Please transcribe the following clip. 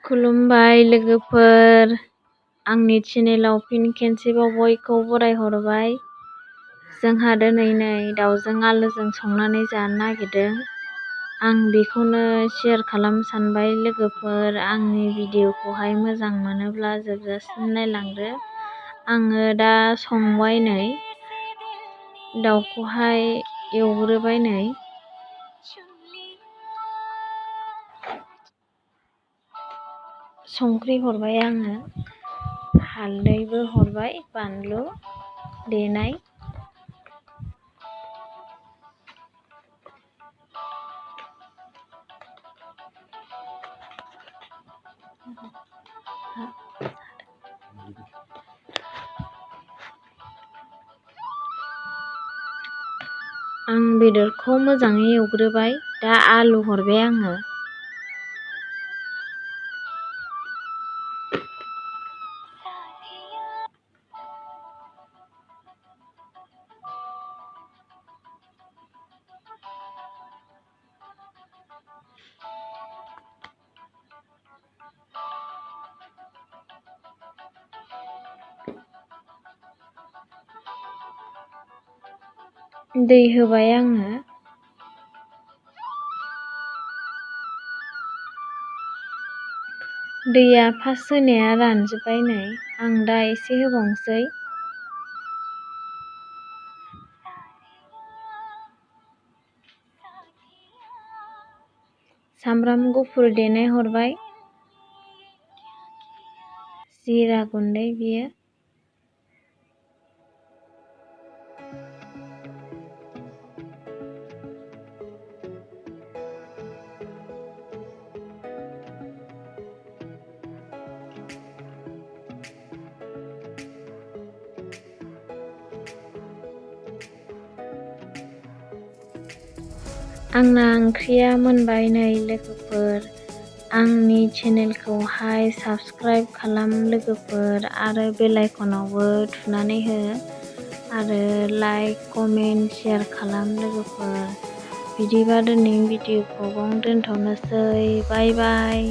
खुलुमबाय लोगोफोर, आंनि चेनेलाव फिन खेनसेबाव बयखौ बरायहरबाय। जोंहा दिनै दाउजों आलुजों संनानै जानो नागिरदों। आं बेखौनो शेयार खालामनो सानबाय लोगोफोर। आंनि भिडिअखौहाय मोजां मोनोब्ला जोबजासिम नायलांदो। आङो दा संबाय दाउखौहाय एवग्रोबाय संख्रि हरबाय आङो, हालदैबो हरबाय, बानलु देनाय। आं बेदरखौ मोजाङै एवग्रोबाय, दा आलु हरबाय आङो। दै होबाय आङो। दैया फार्स्ट होनाया रानजोब्बाय, आं दा एसे होबावनोसै। सामब्राम गुफुर देनाय हरबाय, जिरा गुन्दै बियो। आंना ओंख्रिया मोनबाय लोगोफोर। आंनि चेनेलखौहाय साबस्क्राइब खालाम लोगोफोर आरो बेल आइकनावबो थुनानै हो आरो लाइक, कमेन्ट, शेयार खालाम लोगोफोर। बिदिबा दिनैनि भिडिअखौ बावनो दोनथ'नोसै। बाय बाय।